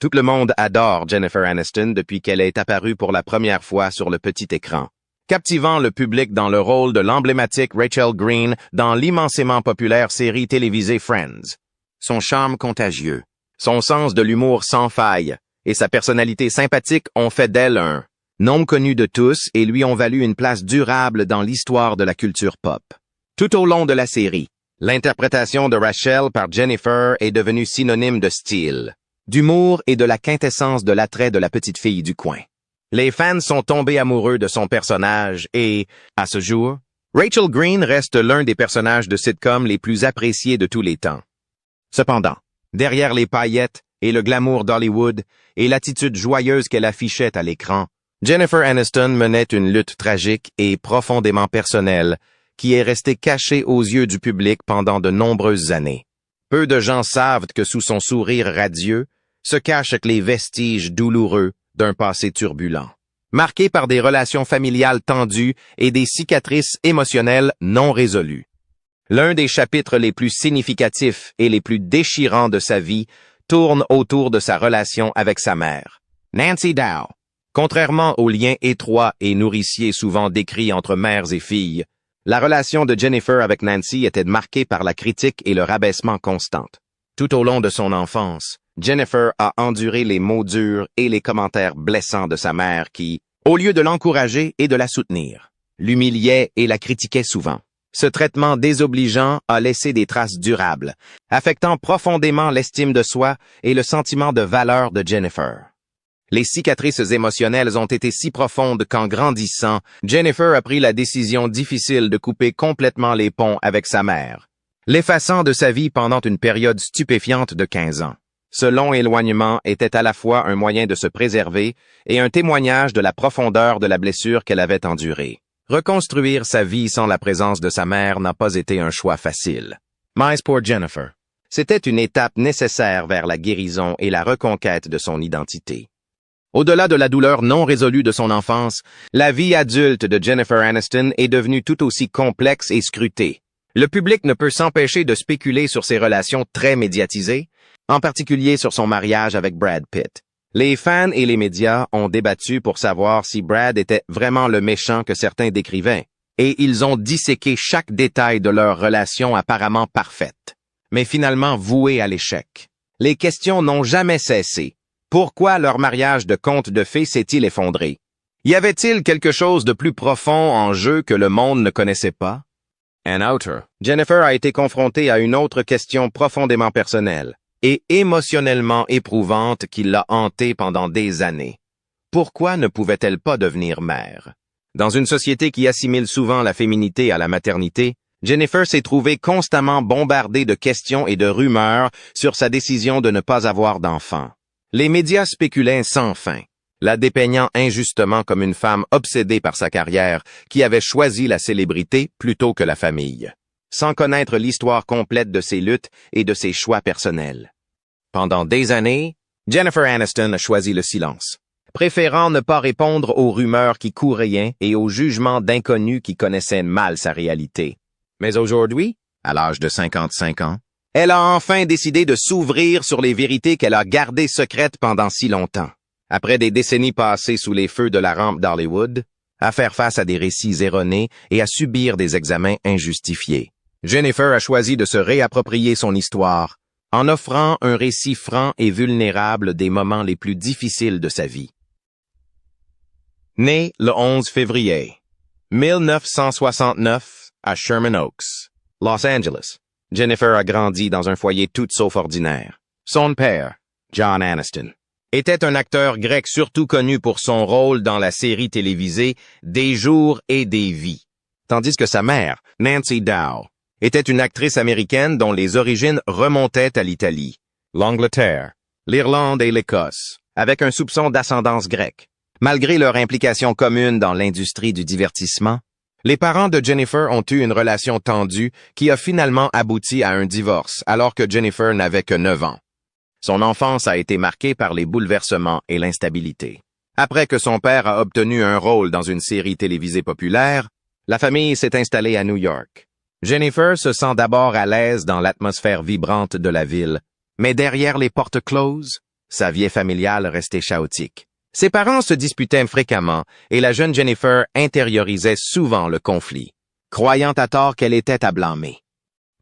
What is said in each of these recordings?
Tout le monde adore Jennifer Aniston depuis qu'elle est apparue pour la première fois sur le petit écran, captivant le public dans le rôle de l'emblématique Rachel Green dans l'immensément populaire série télévisée Friends. Son charme contagieux, son sens de l'humour sans faille et sa personnalité sympathique ont fait d'elle un nom connu de tous et lui ont valu une place durable dans l'histoire de la culture pop. Tout au long de la série, l'interprétation de Rachel par Jennifer est devenue synonyme de style, d'humour et de la quintessence de l'attrait de la petite fille du coin. Les fans sont tombés amoureux de son personnage et, à ce jour, Rachel Green reste l'un des personnages de sitcom les plus appréciés de tous les temps. Cependant, derrière les paillettes et le glamour d'Hollywood et l'attitude joyeuse qu'elle affichait à l'écran, Jennifer Aniston menait une lutte tragique et profondément personnelle qui est restée cachée aux yeux du public pendant de nombreuses années. Peu de gens savent que sous son sourire radieux se cachent les vestiges douloureux d'un passé turbulent, marqué par des relations familiales tendues et des cicatrices émotionnelles non résolues. L'un des chapitres les plus significatifs et les plus déchirants de sa vie tourne autour de sa relation avec sa mère, Nancy Dow. Contrairement aux liens étroits et nourriciers souvent décrits entre mères et filles, la relation de Jennifer avec Nancy était marquée par la critique et le rabaissement constant. Tout au long de son enfance, Jennifer a enduré les mots durs et les commentaires blessants de sa mère qui, au lieu de l'encourager et de la soutenir, l'humiliait et la critiquait souvent. Ce traitement désobligeant a laissé des traces durables, affectant profondément l'estime de soi et le sentiment de valeur de Jennifer. Les cicatrices émotionnelles ont été si profondes qu'en grandissant, Jennifer a pris la décision difficile de couper complètement les ponts avec sa mère, l'effaçant de sa vie pendant une période stupéfiante de 15 ans. Ce long éloignement était à la fois un moyen de se préserver et un témoignage de la profondeur de la blessure qu'elle avait endurée. Reconstruire sa vie sans la présence de sa mère n'a pas été un choix facile. Mais pour Jennifer, c'était une étape nécessaire vers la guérison et la reconquête de son identité. Au-delà de la douleur non résolue de son enfance, la vie adulte de Jennifer Aniston est devenue tout aussi complexe et scrutée. Le public ne peut s'empêcher de spéculer sur ses relations très médiatisées, en particulier sur son mariage avec Brad Pitt. Les fans et les médias ont débattu pour savoir si Brad était vraiment le méchant que certains décrivaient, et ils ont disséqué chaque détail de leur relation apparemment parfaite, mais finalement vouée à l'échec. Les questions n'ont jamais cessé. Pourquoi leur mariage de conte de fées s'est-il effondré? Y avait-il quelque chose de plus profond en jeu que le monde ne connaissait pas? And outer, Jennifer a été confrontée à une autre question profondément personnelle et émotionnellement éprouvante qui l'a hantée pendant des années. Pourquoi ne pouvait-elle pas devenir mère? Dans une société qui assimile souvent la féminité à la maternité, Jennifer s'est trouvée constamment bombardée de questions et de rumeurs sur sa décision de ne pas avoir d'enfant. Les médias spéculaient sans fin, la dépeignant injustement comme une femme obsédée par sa carrière qui avait choisi la célébrité plutôt que la famille, sans connaître l'histoire complète de ses luttes et de ses choix personnels. Pendant des années, Jennifer Aniston a choisi le silence, préférant ne pas répondre aux rumeurs qui couraient et aux jugements d'inconnus qui connaissaient mal sa réalité. Mais aujourd'hui, à l'âge de 55 ans, elle a enfin décidé de s'ouvrir sur les vérités qu'elle a gardées secrètes pendant si longtemps. Après des décennies passées sous les feux de la rampe d'Hollywood, à faire face à des récits erronés et à subir des examens injustifiés, Jennifer a choisi de se réapproprier son histoire en offrant un récit franc et vulnérable des moments les plus difficiles de sa vie. Née le 11 février 1969 à Sherman Oaks, Los Angeles, Jennifer a grandi dans un foyer tout sauf ordinaire. Son père, John Aniston, était un acteur grec surtout connu pour son rôle dans la série télévisée Des jours et des vies, tandis que sa mère, Nancy Dow, était une actrice américaine dont les origines remontaient à l'Italie, l'Angleterre, l'Irlande et l'Écosse, avec un soupçon d'ascendance grecque. Malgré leur implication commune dans l'industrie du divertissement, les parents de Jennifer ont eu une relation tendue qui a finalement abouti à un divorce alors que Jennifer n'avait que 9 ans. Son enfance a été marquée par les bouleversements et l'instabilité. Après que son père a obtenu un rôle dans une série télévisée populaire, la famille s'est installée à New York. Jennifer se sent d'abord à l'aise dans l'atmosphère vibrante de la ville, mais derrière les portes closes, Sa vie familiale restait chaotique. Ses parents se disputaient fréquemment et la jeune Jennifer intériorisait souvent le conflit, croyant à tort qu'elle était à blâmer.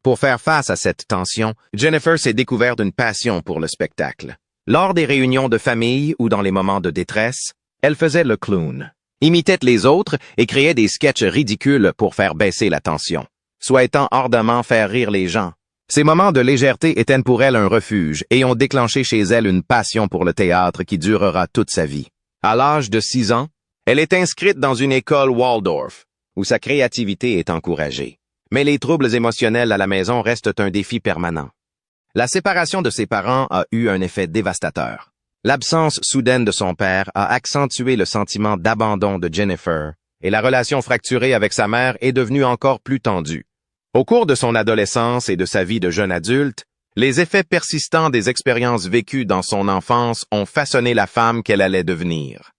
Pour faire face à cette tension, Jennifer s'est découverte une passion pour le spectacle. Lors des réunions de famille ou dans les moments de détresse, elle faisait le clown, imitait les autres et créait des sketchs ridicules pour faire baisser la tension, souhaitant ardemment faire rire les gens. Ces moments de légèreté étaient pour elle un refuge et ont déclenché chez elle une passion pour le théâtre qui durera toute sa vie. À l'âge de 6 ans, elle est inscrite dans une école Waldorf, où sa créativité est encouragée. Mais les troubles émotionnels à la maison restent un défi permanent. La séparation de ses parents a eu un effet dévastateur. L'absence soudaine de son père a accentué le sentiment d'abandon de Jennifer, et la relation fracturée avec sa mère est devenue encore plus tendue. Au cours de son adolescence et de sa vie de jeune adulte, les effets persistants des expériences vécues dans son enfance ont façonné la femme qu'elle allait devenir.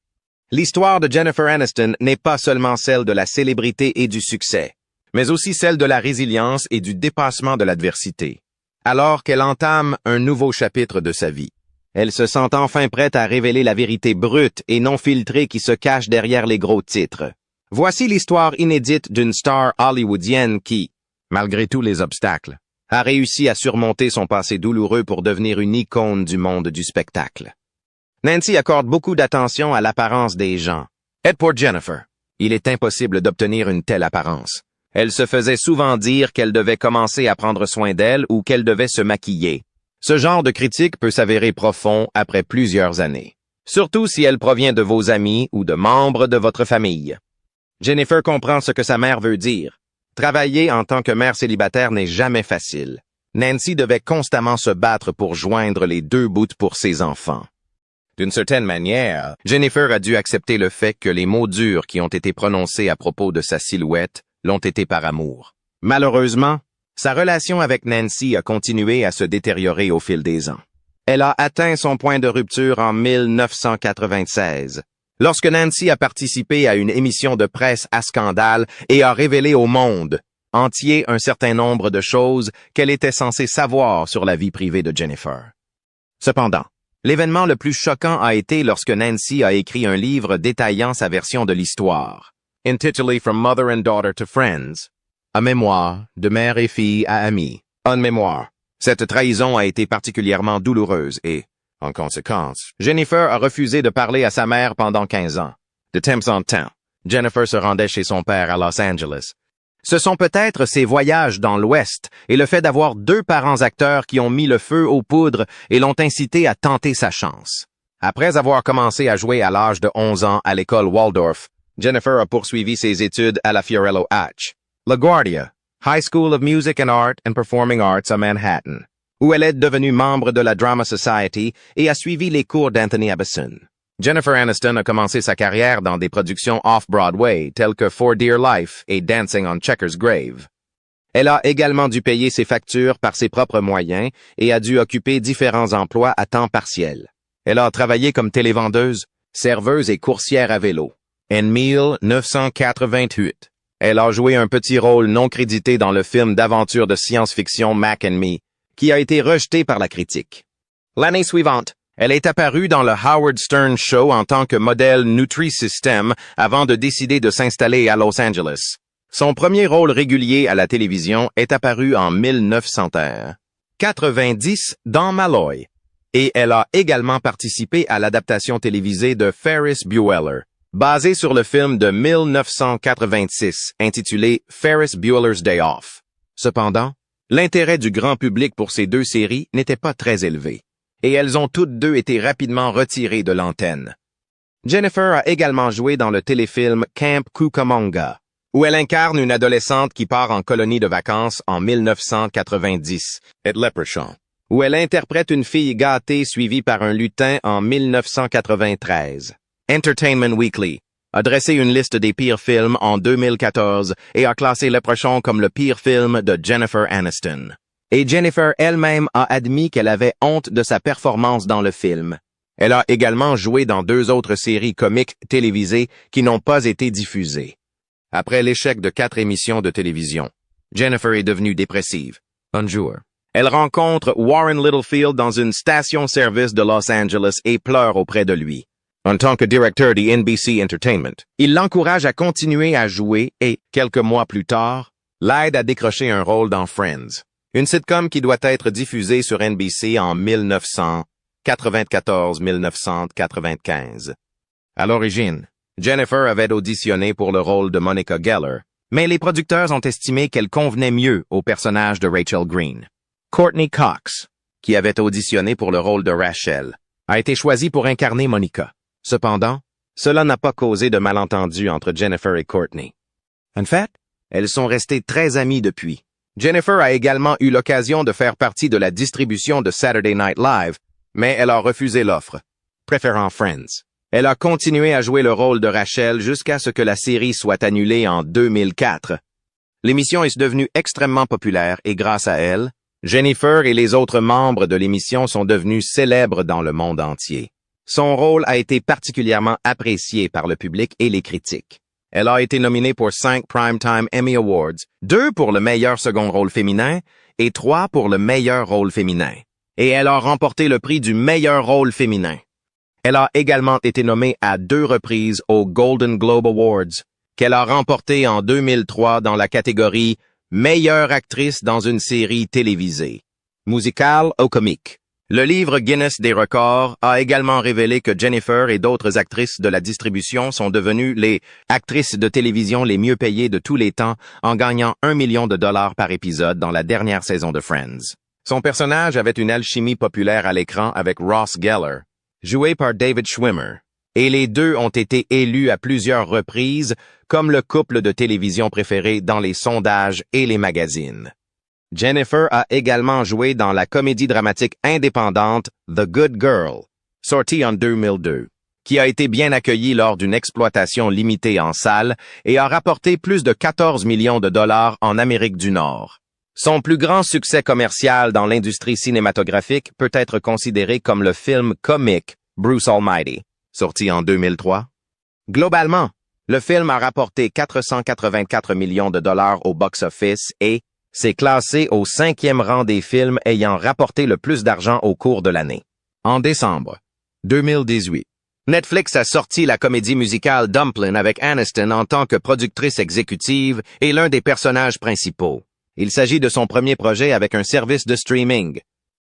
L'histoire de Jennifer Aniston n'est pas seulement celle de la célébrité et du succès, mais aussi celle de la résilience et du dépassement de l'adversité. Alors qu'elle entame un nouveau chapitre de sa vie, elle se sent enfin prête à révéler la vérité brute et non filtrée qui se cache derrière les gros titres. Voici l'histoire inédite d'une star hollywoodienne qui, malgré tous les obstacles, a réussi à surmonter son passé douloureux pour devenir une icône du monde du spectacle. Nancy accorde beaucoup d'attention à l'apparence des gens. Et pour Jennifer, il est impossible d'obtenir une telle apparence. Elle se faisait souvent dire qu'elle devait commencer à prendre soin d'elle ou qu'elle devait se maquiller. Ce genre de critique peut s'avérer profond après plusieurs années, surtout si elle provient de vos amis ou de membres de votre famille. Jennifer comprend ce que sa mère veut dire. Travailler en tant que mère célibataire n'est jamais facile. Nancy devait constamment se battre pour joindre les deux bouts pour ses enfants. D'une certaine manière, Jennifer a dû accepter le fait que les mots durs qui ont été prononcés à propos de sa silhouette l'ont été par amour. Malheureusement, sa relation avec Nancy a continué à se détériorer au fil des ans. Elle a atteint son point de rupture en 1996, lorsque Nancy a participé à une émission de presse à scandale et a révélé au monde entier un certain nombre de choses qu'elle était censée savoir sur la vie privée de Jennifer. Cependant, l'événement le plus choquant a été lorsque Nancy a écrit un livre détaillant sa version de l'histoire, intitulé From Mother and Daughter to Friends, un mémoire de mère et fille à amis, un mémoire. Cette trahison a été particulièrement douloureuse et, en conséquence, Jennifer a refusé de parler à sa mère pendant 15 ans. De temps en temps, Jennifer se rendait chez son père à Los Angeles. Ce sont peut-être ses voyages dans l'Ouest et le fait d'avoir 2 parents acteurs qui ont mis le feu aux poudres et l'ont incité à tenter sa chance. Après avoir commencé à jouer à l'âge de 11 ans à l'école Waldorf, Jennifer a poursuivi ses études à la Fiorello Hatch, LaGuardia, High School of Music and Art and Performing Arts à Manhattan, où elle est devenue membre de la Drama Society et a suivi les cours d'Anthony Abbison. Jennifer Aniston a commencé sa carrière dans des productions off-Broadway telles que For Dear Life et Dancing on Checkers Grave. Elle a également dû payer ses factures par ses propres moyens et a dû occuper différents emplois à temps partiel. Elle a travaillé comme télévendeuse, serveuse et coursière à vélo. En 1988, elle a joué un petit rôle non crédité dans le film d'aventure de science-fiction Mac and Me, qui a été rejeté par la critique. L'année suivante, elle est apparue dans le Howard Stern Show en tant que modèle Nutri-System avant de décider de s'installer à Los Angeles. Son premier rôle régulier à la télévision est apparu en 1990 dans Malloy, et elle a également participé à l'adaptation télévisée de Ferris Bueller, basée sur le film de 1986 intitulé Ferris Bueller's Day Off. Cependant, l'intérêt du grand public pour ces 2 séries n'était pas très élevé, et elles ont toutes 2 été rapidement retirées de l'antenne. Jennifer a également joué dans le téléfilm Camp Cucamonga, où elle incarne une adolescente qui part en colonie de vacances en 1990, et Leprechaun, où elle interprète une fille gâtée suivie par un lutin en 1993. Entertainment Weekly a dressé une liste des pires films en 2014 et a classé Leprechaun comme le pire film de Jennifer Aniston. Et Jennifer elle-même a admis qu'elle avait honte de sa performance dans le film. Elle a également joué dans 2 autres séries comiques télévisées qui n'ont pas été diffusées. Après l'échec de 4 émissions de télévision, Jennifer est devenue dépressive. Un jour, Elle rencontre Warren Littlefield dans une station-service de Los Angeles et pleure auprès de lui. En tant que directeur de NBC Entertainment, il l'encourage à continuer à jouer et, quelques mois plus tard, l'aide à décrocher un rôle dans Friends, une sitcom qui doit être diffusée sur NBC en 1994-1995. À l'origine, Jennifer avait auditionné pour le rôle de Monica Geller, mais les producteurs ont estimé qu'elle convenait mieux au personnage de Rachel Green. Courtney Cox, qui avait auditionné pour le rôle de Rachel, a été choisie pour incarner Monica. Cependant, cela n'a pas causé de malentendus entre Jennifer et Courtney. En fait, elles sont restées très amies depuis. Jennifer a également eu l'occasion de faire partie de la distribution de Saturday Night Live, mais elle a refusé l'offre, préférant Friends. Elle a continué à jouer le rôle de Rachel jusqu'à ce que la série soit annulée en 2004. L'émission est devenue extrêmement populaire et grâce à elle, Jennifer et les autres membres de l'émission sont devenus célèbres dans le monde entier. Son rôle a été particulièrement apprécié par le public et les critiques. Elle a été nominée pour 5 Primetime Emmy Awards, 2 pour le meilleur second rôle féminin et 3 pour le meilleur rôle féminin. Et elle a remporté le prix du meilleur rôle féminin. Elle a également été nommée à 2 reprises aux Golden Globe Awards, qu'elle a remporté en 2003 dans la catégorie Meilleure actrice dans une série télévisée, musicale ou comique. Le livre Guinness des records a également révélé que Jennifer et d'autres actrices de la distribution sont devenues les actrices de télévision les mieux payées de tous les temps en gagnant $1 million par épisode dans la dernière saison de Friends. Son personnage avait une alchimie populaire à l'écran avec Ross Geller, joué par David Schwimmer, et les deux ont été élus à plusieurs reprises comme le couple de télévision préféré dans les sondages et les magazines. Jennifer a également joué dans la comédie dramatique indépendante The Good Girl, sortie en 2002, qui a été bien accueillie lors d'une exploitation limitée en salle et a rapporté plus de 14 millions de dollars en Amérique du Nord. Son plus grand succès commercial dans l'industrie cinématographique peut être considéré comme le film comique Bruce Almighty, sorti en 2003. Globalement, le film a rapporté 484 millions de dollars au box-office et s'est classé au 5e rang des films ayant rapporté le plus d'argent au cours de l'année. En décembre 2018, Netflix a sorti la comédie musicale Dumplin' avec Aniston en tant que productrice exécutive et l'un des personnages principaux. Il s'agit de son premier projet avec un service de streaming.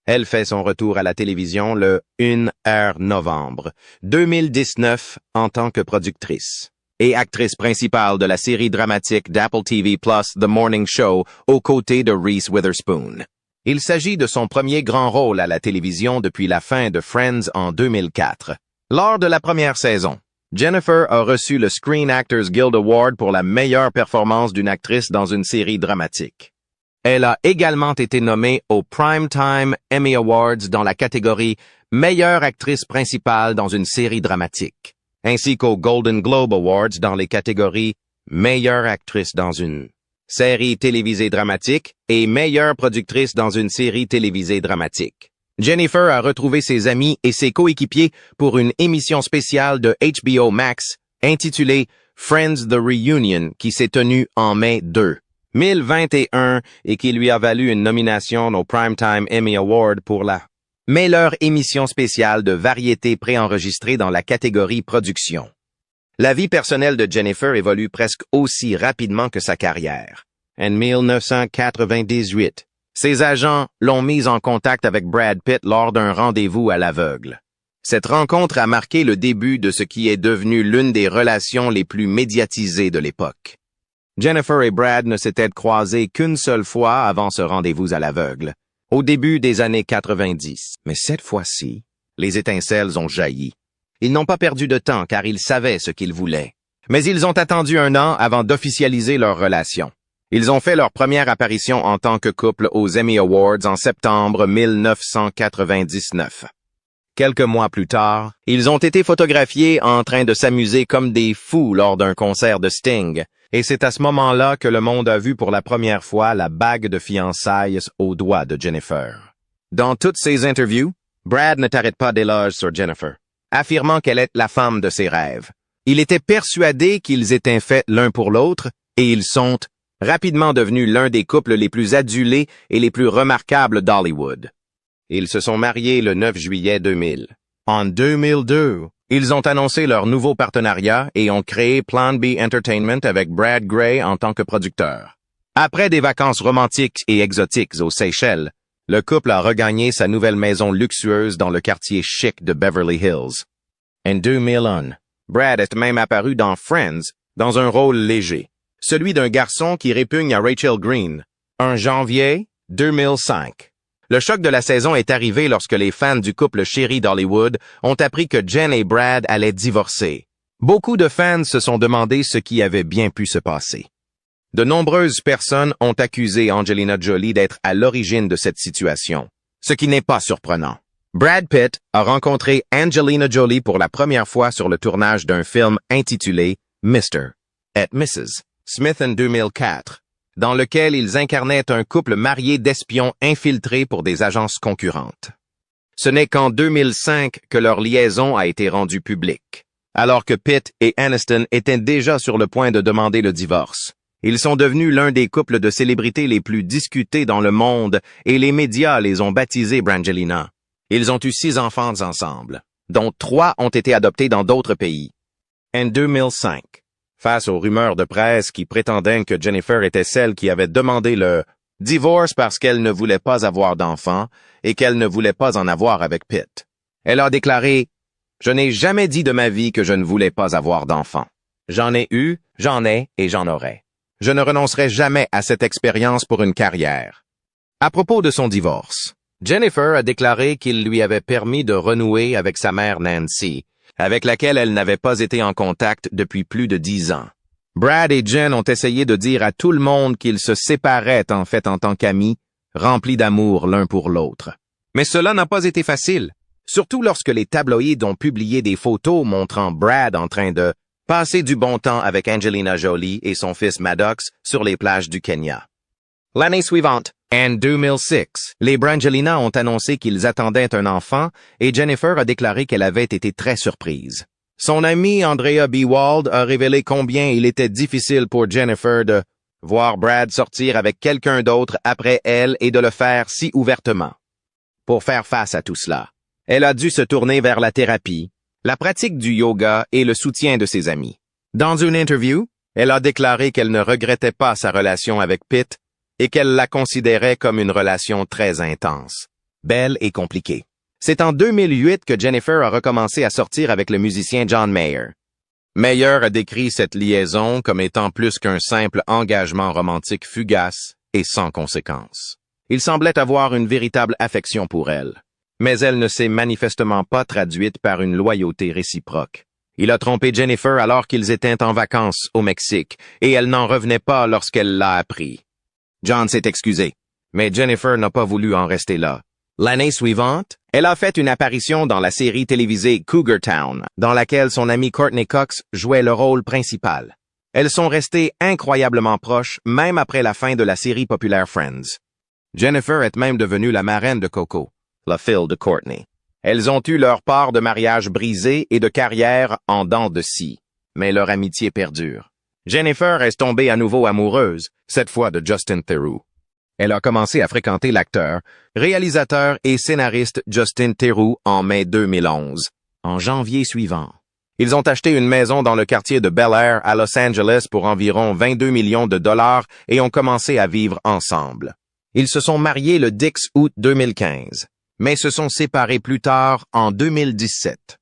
Elle fait son retour à la télévision le 1er novembre 2019 en tant que productrice et actrice principale de la série dramatique d'Apple TV+, The Morning Show, aux côtés de Reese Witherspoon. Il s'agit de son premier grand rôle à la télévision depuis la fin de Friends en 2004. Lors de la première saison, Jennifer a reçu le Screen Actors Guild Award pour la meilleure performance d'une actrice dans une série dramatique. Elle a également été nommée aux Primetime Emmy Awards dans la catégorie Meilleure actrice principale dans une série dramatique, ainsi qu'aux Golden Globe Awards dans les catégories Meilleure actrice dans une série télévisée dramatique et Meilleure productrice dans une série télévisée dramatique. Jennifer a retrouvé ses amis et ses coéquipiers pour une émission spéciale de HBO Max intitulée Friends The Reunion qui s'est tenue en mai 2021 et qui lui a valu une nomination au Primetime Emmy Award pour la meilleure émission spéciale de variété préenregistrée dans la catégorie production. La vie personnelle de Jennifer évolue presque aussi rapidement que sa carrière. En 1998, ses agents l'ont mise en contact avec Brad Pitt lors d'un rendez-vous à l'aveugle. Cette rencontre a marqué le début de ce qui est devenu l'une des relations les plus médiatisées de l'époque. Jennifer et Brad ne s'étaient croisés qu'une seule fois avant ce rendez-vous à l'aveugle, au début des années 90. Mais cette fois-ci, les étincelles ont jailli. Ils n'ont pas perdu de temps car ils savaient ce qu'ils voulaient. Mais ils ont attendu 1 an avant d'officialiser leur relation. Ils ont fait leur première apparition en tant que couple aux Emmy Awards en septembre 1999. Quelques mois plus tard, ils ont été photographiés en train de s'amuser comme des fous lors d'un concert de Sting. Et c'est à ce moment-là que le monde a vu pour la première fois la bague de fiançailles au doigt de Jennifer. Dans toutes ses interviews, Brad ne t'arrête pas d'éloges sur Jennifer, affirmant qu'elle est la femme de ses rêves. Il était persuadé qu'ils étaient faits l'un pour l'autre et ils sont rapidement devenu l'un des couples les plus adulés et les plus remarquables d'Hollywood. Ils se sont mariés le 9 juillet 2000. En 2002, ils ont annoncé leur nouveau partenariat et ont créé Plan B Entertainment avec Brad Gray en tant que producteur. Après des vacances romantiques et exotiques aux Seychelles, le couple a regagné sa nouvelle maison luxueuse dans le quartier chic de Beverly Hills. En 2001, Brad est même apparu dans Friends dans un rôle léger, celui d'un garçon qui répugne à Rachel Green, en janvier 2005. Le choc de la saison est arrivé lorsque les fans du couple chéri d'Hollywood ont appris que Jen et Brad allaient divorcer. Beaucoup de fans se sont demandé ce qui avait bien pu se passer. De nombreuses personnes ont accusé Angelina Jolie d'être à l'origine de cette situation, ce qui n'est pas surprenant. Brad Pitt a rencontré Angelina Jolie pour la première fois sur le tournage d'un film intitulé Mr. et Mrs. Smith en 2004, dans lequel ils incarnaient un couple marié d'espions infiltrés pour des agences concurrentes. Ce n'est qu'en 2005 que leur liaison a été rendue publique, alors que Pitt et Aniston étaient déjà sur le point de demander le divorce. Ils sont devenus l'un des couples de célébrités les plus discutés dans le monde et les médias les ont baptisés Brangelina. Ils ont eu 6 enfants ensemble, dont 3 ont été adoptés dans d'autres pays. En 2005, face aux rumeurs de presse qui prétendaient que Jennifer était celle qui avait demandé le divorce parce qu'elle ne voulait pas avoir d'enfants et qu'elle ne voulait pas en avoir avec Pitt, elle a déclaré « Je n'ai jamais dit de ma vie que je ne voulais pas avoir d'enfants. J'en ai eu, j'en ai et j'en aurai. Je ne renoncerai jamais à cette expérience pour une carrière. » À propos de son divorce, Jennifer a déclaré qu'il lui avait permis de renouer avec sa mère Nancy, avec laquelle elle n'avait pas été en contact depuis plus de 10 ans. Brad et Jen ont essayé de dire à tout le monde qu'ils se séparaient en fait en tant qu'amis, remplis d'amour l'un pour l'autre. Mais cela n'a pas été facile, surtout lorsque les tabloïds ont publié des photos montrant Brad en train de passer du bon temps avec Angelina Jolie et son fils Maddox sur les plages du Kenya. L'année suivante, en 2006, les Brangelina ont annoncé qu'ils attendaient un enfant et Jennifer a déclaré qu'elle avait été très surprise. Son amie Andrea B. Wald a révélé combien il était difficile pour Jennifer de voir Brad sortir avec quelqu'un d'autre après elle et de le faire si ouvertement. Pour faire face à tout cela, elle a dû se tourner vers la thérapie, la pratique du yoga et le soutien de ses amis. Dans une interview, elle a déclaré qu'elle ne regrettait pas sa relation avec Pitt et qu'elle la considérait comme une relation très intense, belle et compliquée. C'est en 2008 que Jennifer a recommencé à sortir avec le musicien John Mayer. Mayer a décrit cette liaison comme étant plus qu'un simple engagement romantique fugace et sans conséquence. Il semblait avoir une véritable affection pour elle, mais elle ne s'est manifestement pas traduite par une loyauté réciproque. Il a trompé Jennifer alors qu'ils étaient en vacances au Mexique et elle n'en revenait pas lorsqu'elle l'a appris. John s'est excusé, mais Jennifer n'a pas voulu en rester là. L'année suivante, elle a fait une apparition dans la série télévisée Cougar Town, dans laquelle son amie Courtney Cox jouait le rôle principal. Elles sont restées incroyablement proches, même après la fin de la série populaire Friends. Jennifer est même devenue la marraine de Coco, la fille de Courtney. Elles ont eu leur part de mariage brisé et de carrière en dents de scie, mais leur amitié perdure. Jennifer est tombée à nouveau amoureuse, cette fois de Justin Theroux. Elle a commencé à fréquenter l'acteur, réalisateur et scénariste Justin Theroux en mai 2011. En janvier suivant, ils ont acheté une maison dans le quartier de Bel Air à Los Angeles pour environ 22 millions de dollars et ont commencé à vivre ensemble. Ils se sont mariés le 10 août 2015, mais se sont séparés plus tard en 2017.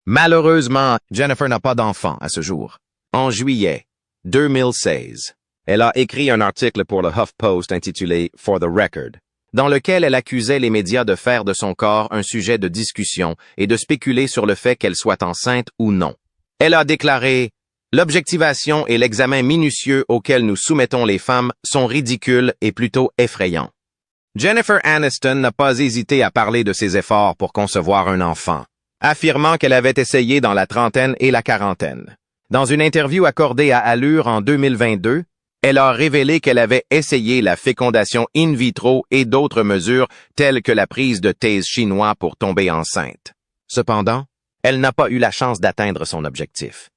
Malheureusement, Jennifer n'a pas d'enfant à ce jour. En juillet 2016, elle a écrit un article pour le HuffPost intitulé « For the Record », dans lequel elle accusait les médias de faire de son corps un sujet de discussion et de spéculer sur le fait qu'elle soit enceinte ou non. Elle a déclaré « L'objectivation et l'examen minutieux auquel nous soumettons les femmes sont ridicules et plutôt effrayants. » Jennifer Aniston n'a pas hésité à parler de ses efforts pour concevoir un enfant, affirmant qu'elle avait essayé dans la trentaine et la quarantaine. Dans une interview accordée à Allure en 2022, elle a révélé qu'elle avait essayé la fécondation in vitro et d'autres mesures telles que la prise de thé chinois pour tomber enceinte. Cependant, elle n'a pas eu la chance d'atteindre son objectif.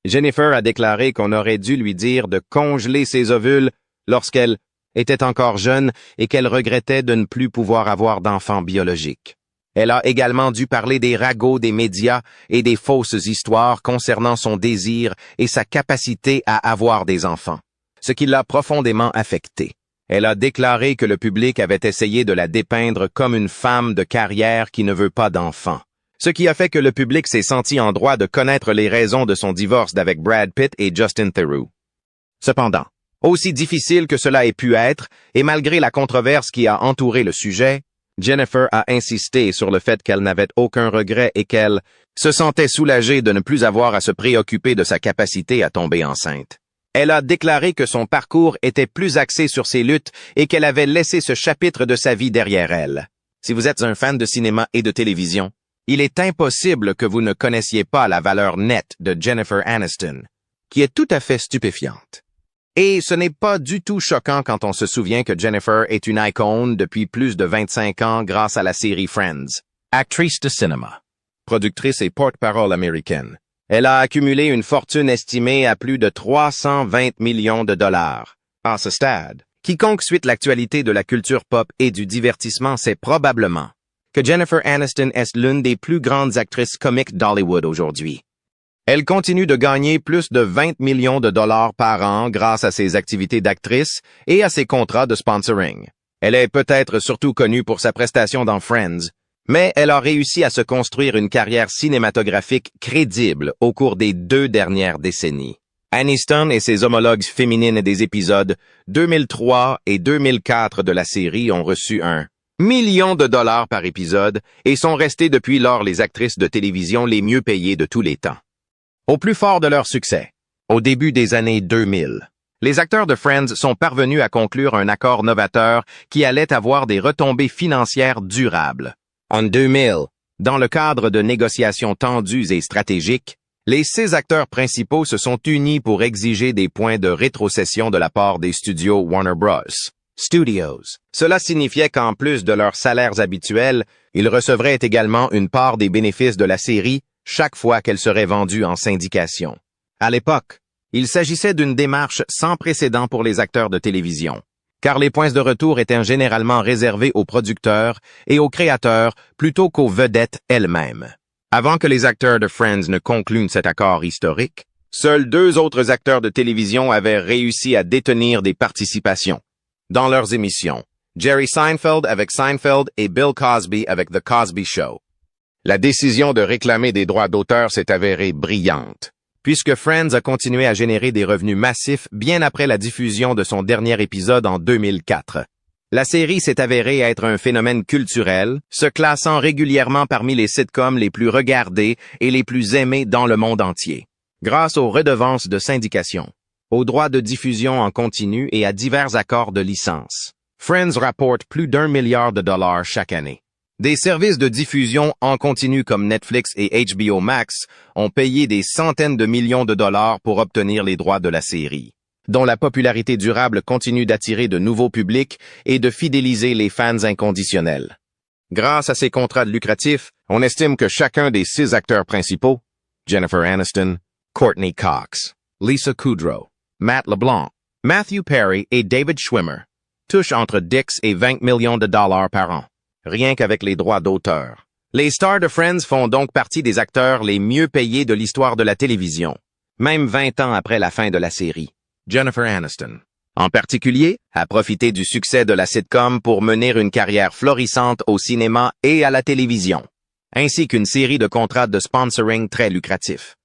Jennifer a déclaré qu'on aurait dû lui dire de congeler ses ovules lorsqu'elle était encore jeune et qu'elle regrettait de ne plus pouvoir avoir d'enfants biologiques. Elle a également dû parler des ragots des médias et des fausses histoires concernant son désir et sa capacité à avoir des enfants, ce qui l'a profondément affectée. Elle a déclaré que le public avait essayé de la dépeindre comme une femme de carrière qui ne veut pas d'enfants, ce qui a fait que le public s'est senti en droit de connaître les raisons de son divorce d'avec Brad Pitt et Justin Theroux. Cependant, aussi difficile que cela ait pu être, et malgré la controverse qui a entouré le sujet, Jennifer a insisté sur le fait qu'elle n'avait aucun regret et qu'elle se sentait soulagée de ne plus avoir à se préoccuper de sa capacité à tomber enceinte. Elle a déclaré que son parcours était plus axé sur ses luttes et qu'elle avait laissé ce chapitre de sa vie derrière elle. Si vous êtes un fan de cinéma et de télévision, il est impossible que vous ne connaissiez pas la valeur nette de Jennifer Aniston, qui est tout à fait stupéfiante. Et ce n'est pas du tout choquant quand on se souvient que Jennifer est une icône depuis plus de 25 ans grâce à la série Friends. Actrice de cinéma, productrice et porte-parole américaine. Elle a accumulé une fortune estimée à plus de 320 millions de dollars. À ce stade, quiconque suit l'actualité de la culture pop et du divertissement sait probablement que Jennifer Aniston est l'une des plus grandes actrices comiques d'Hollywood aujourd'hui. Elle continue de gagner plus de 20 millions de dollars par an grâce à ses activités d'actrice et à ses contrats de sponsoring. Elle est peut-être surtout connue pour sa prestation dans Friends, mais elle a réussi à se construire une carrière cinématographique crédible au cours des 2 dernières décennies. Aniston et ses homologues féminines des épisodes 2003 et 2004 de la série ont reçu $1 million par épisode et sont restées depuis lors les actrices de télévision les mieux payées de tous les temps. Au plus fort de leur succès, au début des années 2000, les acteurs de Friends sont parvenus à conclure un accord novateur qui allait avoir des retombées financières durables. En 2000, dans le cadre de négociations tendues et stratégiques, les 6 acteurs principaux se sont unis pour exiger des points de rétrocession de la part des studios Warner Bros. Studios. Cela signifiait qu'en plus de leurs salaires habituels, ils recevraient également une part des bénéfices de la série chaque fois qu'elle serait vendue en syndication. À l'époque, il s'agissait d'une démarche sans précédent pour les acteurs de télévision, car les points de retour étaient généralement réservés aux producteurs et aux créateurs plutôt qu'aux vedettes elles-mêmes. Avant que les acteurs de Friends ne concluent cet accord historique, seuls 2 autres acteurs de télévision avaient réussi à détenir des participations dans leurs émissions, Jerry Seinfeld avec Seinfeld et Bill Cosby avec The Cosby Show. La décision de réclamer des droits d'auteur s'est avérée brillante, puisque Friends a continué à générer des revenus massifs bien après la diffusion de son dernier épisode en 2004. La série s'est avérée être un phénomène culturel, se classant régulièrement parmi les sitcoms les plus regardés et les plus aimés dans le monde entier, grâce aux redevances de syndication, aux droits de diffusion en continu et à divers accords de licence. Friends rapporte plus d'1 milliard de dollars chaque année. Des services de diffusion en continu comme Netflix et HBO Max ont payé des centaines de millions de dollars pour obtenir les droits de la série, dont la popularité durable continue d'attirer de nouveaux publics et de fidéliser les fans inconditionnels. Grâce à ces contrats lucratifs, on estime que chacun des 6 acteurs principaux, Jennifer Aniston, Courtney Cox, Lisa Kudrow, Matt LeBlanc, Matthew Perry et David Schwimmer, touchent entre 10 et 20 millions de dollars par an, rien qu'avec les droits d'auteur. Les stars de Friends font donc partie des acteurs les mieux payés de l'histoire de la télévision, même 20 ans après la fin de la série. Jennifer Aniston, en particulier, a profité du succès de la sitcom pour mener une carrière florissante au cinéma et à la télévision, ainsi qu'une série de contrats de sponsoring très lucratifs.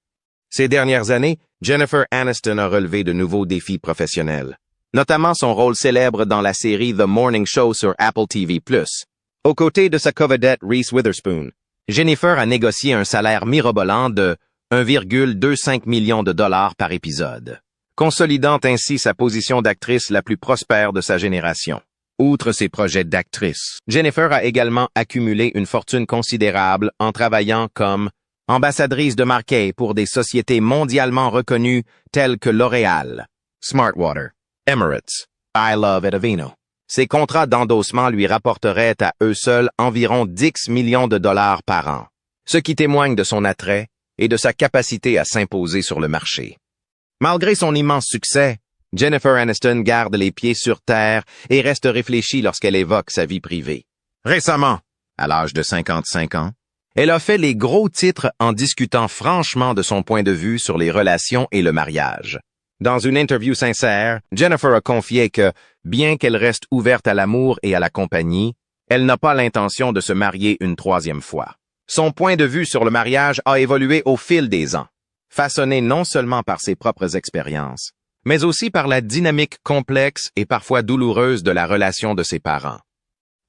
Ces dernières années, Jennifer Aniston a relevé de nouveaux défis professionnels, notamment son rôle célèbre dans la série The Morning Show sur Apple TV+. Aux côtés de sa co-vedette Reese Witherspoon, Jennifer a négocié un salaire mirobolant de 1,25 million de dollars par épisode, consolidant ainsi sa position d'actrice la plus prospère de sa génération. Outre ses projets d'actrice, Jennifer a également accumulé une fortune considérable en travaillant comme ambassadrice de marque pour des sociétés mondialement reconnues telles que L'Oréal, Smartwater, Emirates, I Love et Aveeno. Ces contrats d'endossement lui rapporteraient à eux seuls environ 10 millions de dollars par an, ce qui témoigne de son attrait et de sa capacité à s'imposer sur le marché. Malgré son immense succès, Jennifer Aniston garde les pieds sur terre et reste réfléchie lorsqu'elle évoque sa vie privée. Récemment, à l'âge de 55 ans, elle a fait les gros titres en discutant franchement de son point de vue sur les relations et le mariage. Dans une interview sincère, Jennifer a confié que, bien qu'elle reste ouverte à l'amour et à la compagnie, elle n'a pas l'intention de se marier une troisième fois. Son point de vue sur le mariage a évolué au fil des ans, façonné non seulement par ses propres expériences, mais aussi par la dynamique complexe et parfois douloureuse de la relation de ses parents.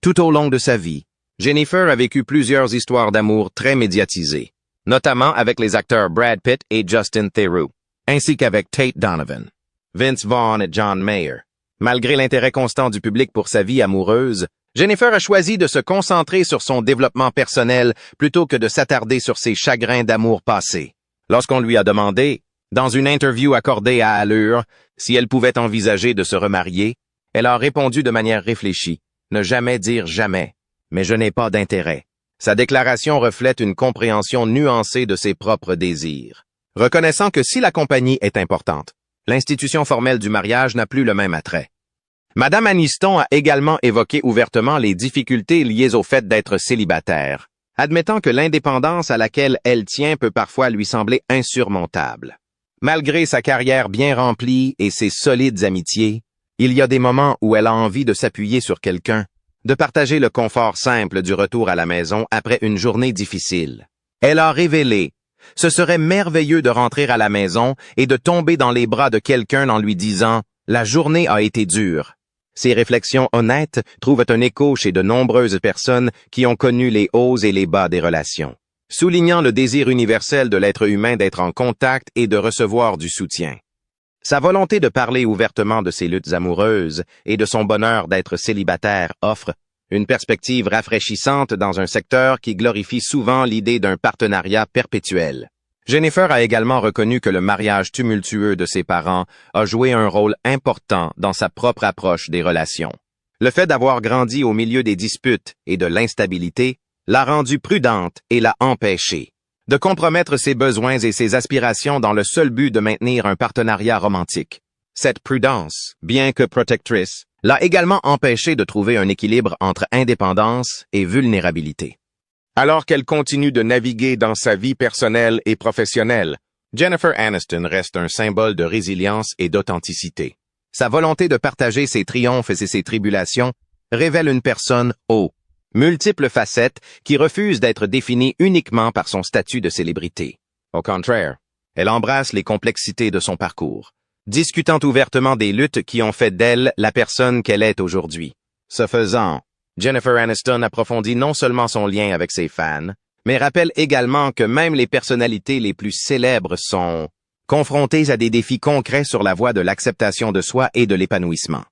Tout au long de sa vie, Jennifer a vécu plusieurs histoires d'amour très médiatisées, notamment avec les acteurs Brad Pitt et Justin Theroux, ainsi qu'avec Tate Donovan, Vince Vaughn et John Mayer. Malgré l'intérêt constant du public pour sa vie amoureuse, Jennifer a choisi de se concentrer sur son développement personnel plutôt que de s'attarder sur ses chagrins d'amour passés. Lorsqu'on lui a demandé, dans une interview accordée à Allure, si elle pouvait envisager de se remarier, elle a répondu de manière réfléchie, « Ne jamais dire jamais, mais je n'ai pas d'intérêt. » Sa déclaration reflète une compréhension nuancée de ses propres désirs, reconnaissant que si la compagnie est importante, l'institution formelle du mariage n'a plus le même attrait. Madame Aniston a également évoqué ouvertement les difficultés liées au fait d'être célibataire, admettant que l'indépendance à laquelle elle tient peut parfois lui sembler insurmontable. Malgré sa carrière bien remplie et ses solides amitiés, il y a des moments où elle a envie de s'appuyer sur quelqu'un, de partager le confort simple du retour à la maison après une journée difficile. Elle a révélé « Ce serait merveilleux de rentrer à la maison et de tomber dans les bras de quelqu'un en lui disant « La journée a été dure ». Ces réflexions honnêtes trouvent un écho chez de nombreuses personnes qui ont connu les hauts et les bas des relations, soulignant le désir universel de l'être humain d'être en contact et de recevoir du soutien. Sa volonté de parler ouvertement de ses luttes amoureuses et de son bonheur d'être célibataire offre une perspective rafraîchissante dans un secteur qui glorifie souvent l'idée d'un partenariat perpétuel. Jennifer a également reconnu que le mariage tumultueux de ses parents a joué un rôle important dans sa propre approche des relations. Le fait d'avoir grandi au milieu des disputes et de l'instabilité l'a rendue prudente et l'a empêchée de compromettre ses besoins et ses aspirations dans le seul but de maintenir un partenariat romantique. Cette prudence, bien que protectrice, l'a également empêchée de trouver un équilibre entre indépendance et vulnérabilité. Alors qu'elle continue de naviguer dans sa vie personnelle et professionnelle, Jennifer Aniston reste un symbole de résilience et d'authenticité. Sa volonté de partager ses triomphes et ses tribulations révèle une personne aux multiples facettes qui refuse d'être définie uniquement par son statut de célébrité. Au contraire, elle embrasse les complexités de son parcours, discutant ouvertement des luttes qui ont fait d'elle la personne qu'elle est aujourd'hui. Ce faisant, Jennifer Aniston approfondit non seulement son lien avec ses fans, mais rappelle également que même les personnalités les plus célèbres sont confrontées à des défis concrets sur la voie de l'acceptation de soi et de l'épanouissement.